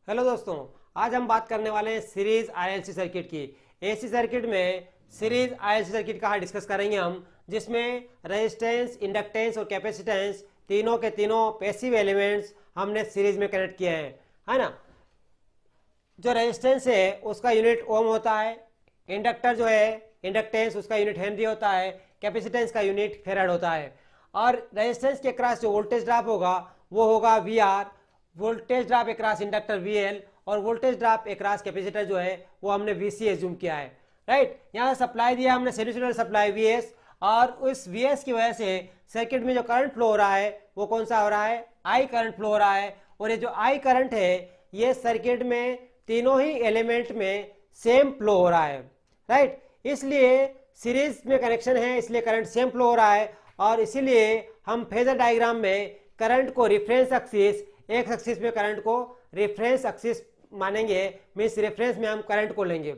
Hello दोस्तों, आज हम बात करने वाले हैं सीरीज आरएलसी सर्किट की। एसी सर्किट में सीरीज आरएलसी सर्किट का डिस्कस करेंगे हम, जिसमें रेजिस्टेंस, इंडक्टेंस और कैपेसिटेंस तीनों के तीनों पैसिव एलिमेंट्स हमने सीरीज में कनेक्ट किए हैं, है ना। जो रेजिस्टेंस है उसका यूनिट ओम होता है, इंडक्टर जो है इंडक्टेंस उसका यूनिट हेनरी होता है, कैपेसिटेंस का यूनिट फेराड होता है। और रेजिस्टेंस के क्रॉस जो वोल्टेज ड्रॉप होगा वो होगा V R, voltage drop across inductor V L, और वोल्टेज ड्रॉप अक्रॉस कैपेसिटर जो है वो हमने वी सी एज्यूम किया है, राइट। यहाँ सप्लाई दिया हमने साइनसॉइडल सप्लाई वी एस, और उस वी एस की वजह से सर्किट में जो करंट फ्लो हो रहा है वो कौन सा हो रहा है, आई करंट फ्लो हो रहा है। और ये जो आई करंट है ये सर्किट में तीनों ही एलिमेंट में सेम फ्लो हो रहा है, राइट। इसलिए सीरीज में कनेक्शन है, इसलिए करंट सेम फ्लो हो रहा है, और इसीलिए हम फेजर डायग्राम में करंट को रिफरेंस एक्सिस, एक एक्सिस में करंट को रेफरेंस एक्सिस मानेंगे, मीन्स रेफरेंस में हम करंट को लेंगे,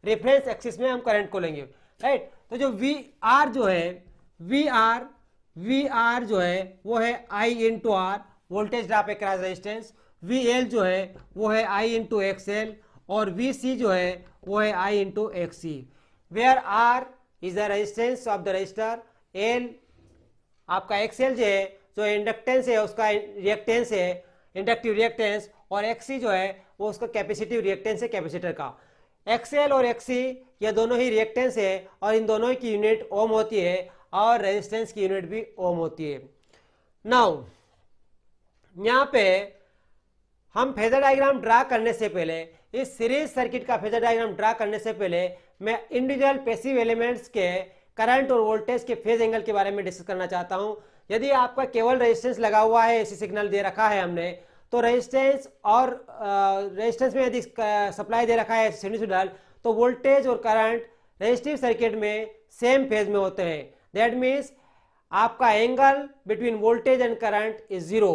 रेफरेंस एक्सिस में हम करंट को लेंगे, राइट। तो जो वी आर जो है, वी आर जो है वो है I into R, voltage drop across resistance. V L जो है वो है आई इंटू एक्स एल, और वी सी जो है वो है I into X C, where R is the resistance of the resistor, L आपका एक्सएल जो इंडक्टेंस है उसका रिएक्टेंस है, इंडक्टिव रिएक्टेंस, और एक्सी जो है वो उसका कैपेसिटिव रिएक्टेंस है कैपेसिटर का। एक्सएल और एक्सी ये दोनों ही रिएक्टेंस है, और इन दोनों की यूनिट ओम होती है, और रेजिस्टेंस की यूनिट भी ओम होती है। नाउ यहाँ पे हम फेजर डायग्राम ड्रा करने से पहले, इस सीरीज सर्किट का फेजर डायग्राम ड्रा करने से पहले मैं इंडिविजुअल पैसिव एलिमेंट्स के करंट और वोल्टेज के फेज एंगल के बारे में डिस्कस करना चाहता हूं। यदि आपका केवल रेजिस्टेंस लगा हुआ है, एसी सिग्नल दे रखा है हमने, तो रेजिस्टेंस और रेजिस्टेंस में यदि सप्लाई दे रखा है साइनसॉइडल, तो वोल्टेज और करंट रेजिस्टिव सर्किट में सेम फेज में होते हैं। दैट मीन्स आपका angle between voltage and current is zero,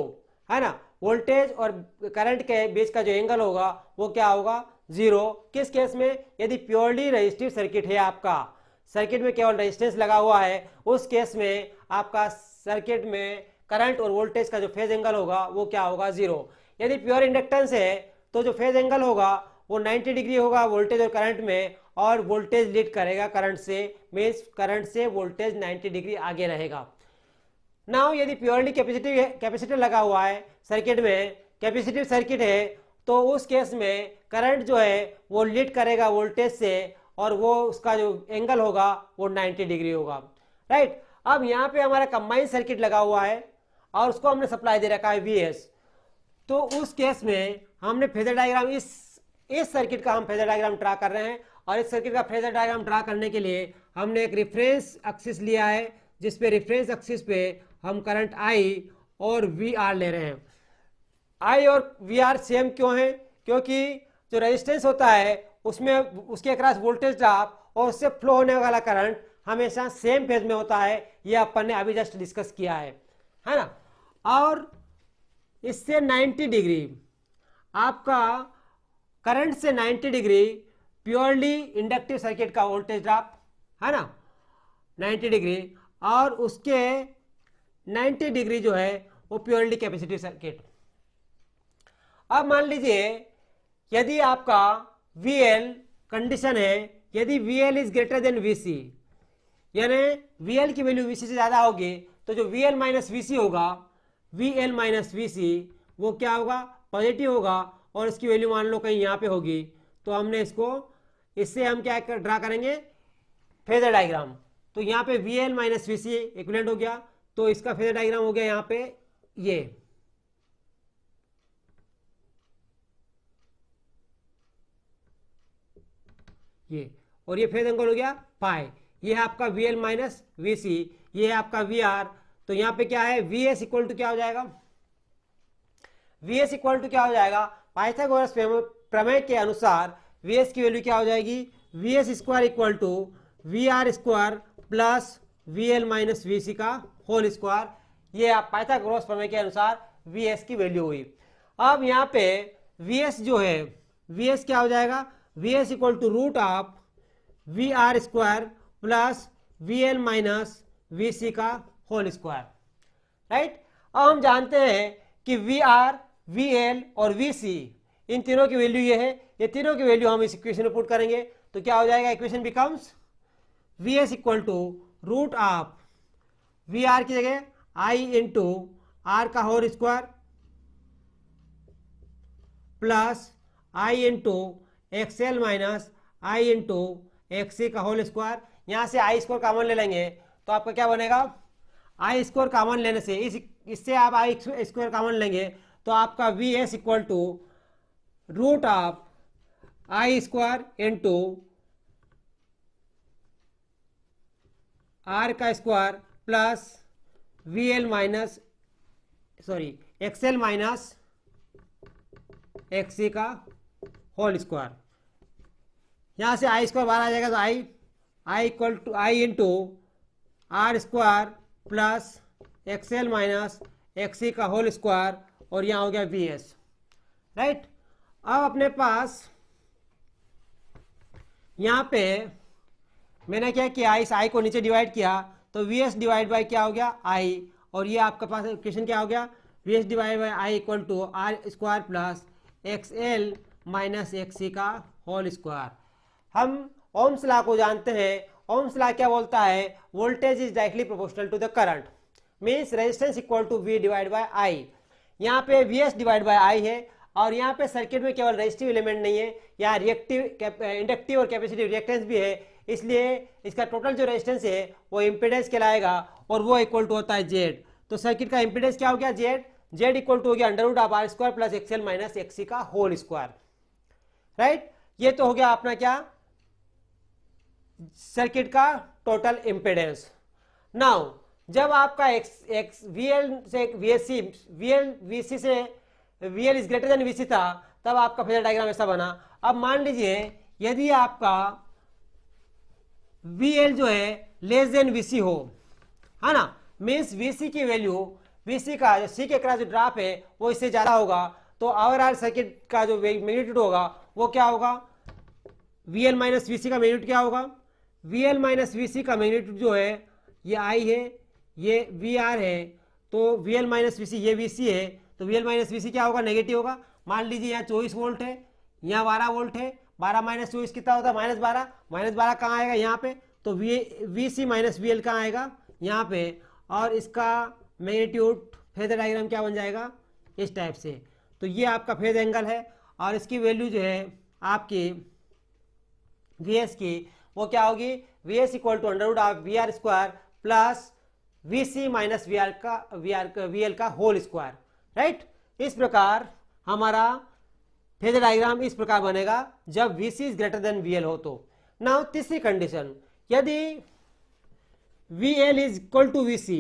है ना। वोल्टेज और करंट के बीच का जो एंगल होगा वो क्या होगा, जीरो। किस केस में, यदि प्योरली रेजिस्टिव सर्किट है, आपका सर्किट में केवल रेजिस्टेंस लगा हुआ है, उस केस में आपका सर्किट में करंट और वोल्टेज का जो फेज एंगल होगा वो क्या होगा, जीरो। यदि प्योर इंडक्टेंस है तो जो फेज एंगल होगा वो 90 डिग्री होगा वोल्टेज और करंट में, और वोल्टेज लीड करेगा करंट से, मीन्स करंट से वोल्टेज 90 डिग्री आगे रहेगा। नाउ यदि प्योरली कैपेसिटर लगा हुआ है सर्किट में, कैपेसिटिव सर्किट है, तो उस केस में करंट जो है वो लीड करेगा वोल्टेज से, और वो उसका जो एंगल होगा वो 90 डिग्री होगा, राइट। अब यहाँ पे हमारा कंबाइंड सर्किट लगा हुआ है, और उसको हमने सप्लाई दे रखा है वीएस, तो उस केस में हमने फेजर डायग्राम, इस सर्किट का हम फेजर डायग्राम ड्रा कर रहे हैं, और इस सर्किट का फेजर डायग्राम ड्रा करने के लिए हमने एक रेफरेंस एक्सिस लिया है, जिसपे रेफरेंस एक्सिस पे हम करंट आई और वी आर ले रहे हैं। आई और वी आर सेम क्यों है, क्योंकि जो रेजिस्टेंस होता है उसमें उसके अक्रॉस वोल्टेज ड्रॉप और उससे फ्लो होने वाला करंट हमेशा सेम फेज में होता है, ये अपन ने अभी जस्ट डिस्कस किया है ना। और इससे 90 डिग्री आपका करंट से 90 डिग्री प्योरली इंडक्टिव सर्किट का वोल्टेज ड्रॉप, है ना, 90 डिग्री, और उसके 90 डिग्री जो है वो प्योरली कैपेसिटिव सर्किट। अब मान लीजिए यदि आपका VL कंडीशन है, यदि VL is greater then VC, यानी VL की वैल्यू VC से ज्यादा होगी, तो जो VL माइनस VC होगा, VL माइनस VC वो क्या होगा, पॉजिटिव होगा, और इसकी वैल्यू मान लो कहीं यहाँ पे होगी, तो हमने इससे हम क्या ड्रा करेंगे, फेजर डायग्राम। तो यहाँ पे VL माइनस VC इक्विवेलेंट हो गया, तो इसका फेजर डायग्राम हो गया यहाँ पे ये, और ये फेज एंगल हो गया पाई। ये है आपका VL माइनस VC, ये है आपका VR। तो यहाँ पे क्या है, VS इक्वल टू क्या हो जाएगा, VS इक्वल टू क्या हो जाएगा, पाइथागोरस प्रमेय के अनुसार VS की वैल्यू क्या हो जाएगी, VS square equal to VR square plus VL minus VC का होल स्क्वायर। ये आप पाइथागोरस प्रमेय के अनुसार VS की वैल्यू हुई। अब यहाँ पे VS जो है, VS क्या हो जाएगा, VS equal to root of VR square plus VL minus VC का होल स्क्वायर, राइट। अब हम जानते हैं कि VR, VL और VC इन तीनों की वैल्यू ये है, ये तीनों की वैल्यू हम इस इक्वेशन में पुट करेंगे तो क्या हो जाएगा, equation becomes V S equal to root of V R की जगह आई इंटू आर का whole square plus I into XL minus I into XC का होल स्क्वायर। यहां से आई स्क्वायर कॉमन ले लेंगे तो आपका क्या बनेगा, आई स्क्वायर कॉमन लेने से इससे आप आई स्क्वायर कॉमन लेंगे तो आपका V S equal to root of I square into R का square plus V L minus XL minus XC का होल स्क्वायर। यहां से आई स्क्वायर बाहर आ जाएगा तो I equal to I into R square plus XL minus XC का whole square और यहां हो गया वी एस, राइट। अब अपने पास यहां पे मैंने क्या किया, इस आई को नीचे डिवाइड किया तो वी एस डिवाइड बाई क्या हो गया आई, और ये आपके पास इक्वेशन क्या हो गया, V S divide by I equal to R square plus X L minus XC का होल स्क्वायर। हम ओम्स लॉ को जानते हैं, ओम्स लॉ क्या बोलता है, voltage is directly proportional to the current, means resistance equal to V divide by I. यहाँ पे V S divide by I है और यहाँ पे सर्किट में केवल रेजिस्टिव एलिमेंट नहीं है, यहाँ रिएक्टिव इंडक्टिव और कैपेसिटिव रिएक्टेंस भी है, इसलिए इसका टोटल जो रेजिस्टेंस है वो इम्पीडेंस कहलाएगा और वो इक्वल टू होता है जेड। तो सर्किट का इम्पीडेंस क्या हो गया, जेड इक्वल टू हो गया under root of R square plus XL minus XC का होल स्क्वायर, राइट। ये तो हो गया अपना क्या, सर्किट का टोटल इम्पीडेंस। नाउ जब आपका एक्स वीएल से वीएससी वीसी से VL is greater than VC था तब आपका फेजर डायग्राम ऐसा बना। अब मान लीजिए यदि आपका वीएल जो है लेस देन वीसी हो, है ना, मीन्स वीसी की वैल्यू, वीसी का जो सी के क्रॉस जो ड्रॉप है वो इससे ज्यादा होगा तो ओवरऑल सर्किट का जो मैग्नीट्यूड होगा वो क्या होगा, वीएल माइनस वीसी का मैग्नीट्यूड क्या होगा, वीएल माइनस वीसी का मैग्नीट्यूड जो है ये आई है, ये वी आर है, तो वीएल माइनस वीसी ये वीसी है, तो वीएल माइनस वीसी क्या होगा, नेगेटिव होगा। मान लीजिए यहाँ 24 वोल्ट है, यहाँ 12 वोल्ट है, 12 माइनस 24 कितना होता है, -12 कहाँ आएगा यहाँ पे, तो V C minus V L कहाँ आएगा यहाँ पे, और इसका मैग्नीट्यूड फेजर डायग्राम क्या बन जाएगा इस टाइप से। तो ये आपका फेज एंगल है और इसकी वैल्यू जो है आपकी वी एस की वो क्या होगी, V S equal to under root of V R square plus V C minus V L का होल स्क्वायर, राइट। इस प्रकार हमारा फेजर डायग्राम इस प्रकार बनेगा जब V C is greater than V L हो तो। नाउ तीसरी कंडीशन, यदि V L is equal to V C,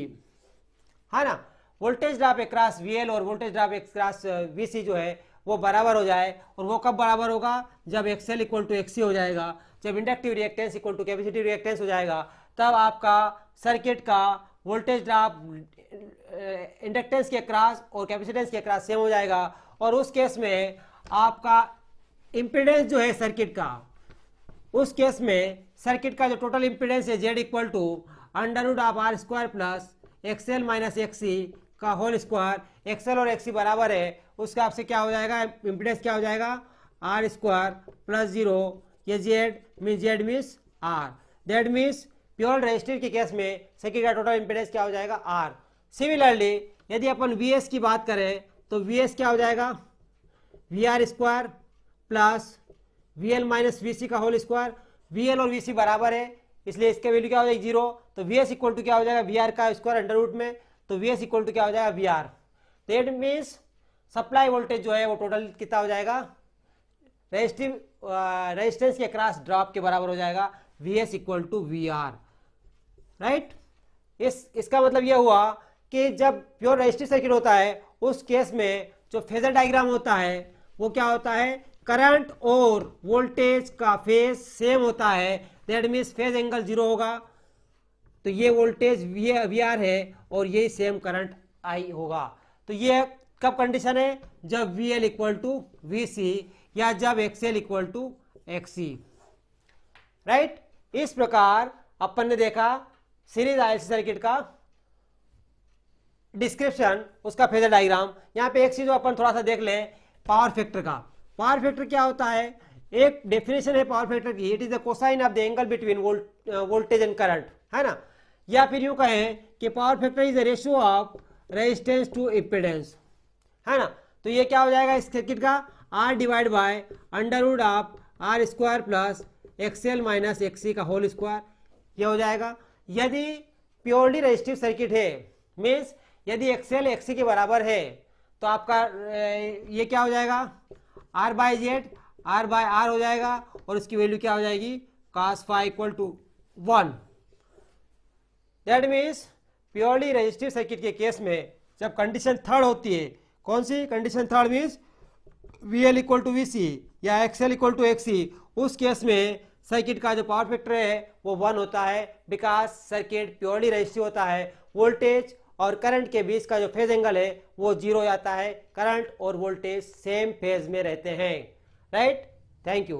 है ना, voltage drop across V L और voltage drop across V C जो है वो बराबर हो जाए, और वो कब बराबर होगा, जब एक्सएल इक्वल टू एक्सी हो जाएगा, जब inductive reactance equal to capacitive reactance हो जाएगा, तब आपका सर्किट का वोल्टेज ड्रॉप इंडक्टेंस के क्रॉस और कैपेसिटेंस के क्रॉस सेम हो जाएगा, और उस केस में आपका इंपीडेंस जो है सर्किट का, उस केस में सर्किट का जो टोटल इंपीडेंस है Z equal to under root of R square plus XL minus XC का होल स्क्वायर। एक्सएल और एक्सी बराबर है, उसके आपसे क्या हो जाएगा, इंपीडेंस क्या हो जाएगा, आर स्क्वायर प्लस 0, ये Z means R, that means pure resistive के केस में सर्किट का टोटल इंपीडेंस क्या हो जाएगा, आर। सिमिलरली यदि अपन वी एस की बात करें तो वी एस क्या हो जाएगा, V R square plus V L minus V C का होल स्क्वायर। वी एल और वी सी बराबर है इसलिए इसका वैल्यू क्या हो जाएगी 0, तो वी एस इक्वल टू क्या हो जाएगा, वी आर का स्क्वायर अंडर रूट में, तो वी एस इक्वल टू क्या हो जाएगा, V R. That means supply voltage जो है वो टोटल कितना हो जाएगा, रेजिस्टेंस के क्रॉस ड्रॉप के बराबर हो जाएगा, V S equal to V R, right. इसका मतलब यह हुआ कि जब प्योर रेजिस्टिव सर्किट होता है उस केस में जो फेजर डायग्राम होता है वो क्या होता है, करंट और वोल्टेज का फेज सेम होता है, दैट मीन्स फेज एंगल 0 होगा, तो ये वोल्टेज वी आर है और ये सेम करंट आई होगा। तो ये कब कंडीशन है, जब V L equal to V C या जब XL equal to XC, right. इस प्रकार अपन ने देखा सीरीज आरएलसी सर्किट का डिस्क्रिप्शन, उसका फेजर डायग्राम। यहाँ पे एक चीज अपन थोड़ा सा देख लें, पावर फैक्टर का। पावर फैक्टर क्या होता है, एक डेफिनेशन है पावर फैक्टर की, it is the cosine of the angle between voltage and current, है ना। या फिर यूं कहें कि power factor is the ratio of resistance to impedance, है ना। तो ये क्या हो जाएगा इस सर्किट का, R divide by under root of R square plus XL minus XC का होल स्क्वायर, ये हो जाएगा। यदि प्योरली रेजिस्टिव सर्किट है, मीन्स यदि एक्सएल एक्सी के बराबर है, तो आपका ये क्या हो जाएगा, R by Z R by R हो जाएगा, और उसकी वैल्यू क्या हो जाएगी, cos phi equal to 1। That means purely resistive circuit के केस में जब कंडीशन थर्ड होती है, कौन सी condition third, means VL equal to VC या XL इक्वल टू XC, उस केस में सर्किट का जो पावर फैक्टर है वो 1 होता है, बिकॉज सर्किट प्योरली रेजिस्टिव होता है। वोल्टेज और करंट के बीच का जो फेज एंगल है वो 0 जाता है, करंट और वोल्टेज सेम फेज में रहते हैं, राइट। Thank you.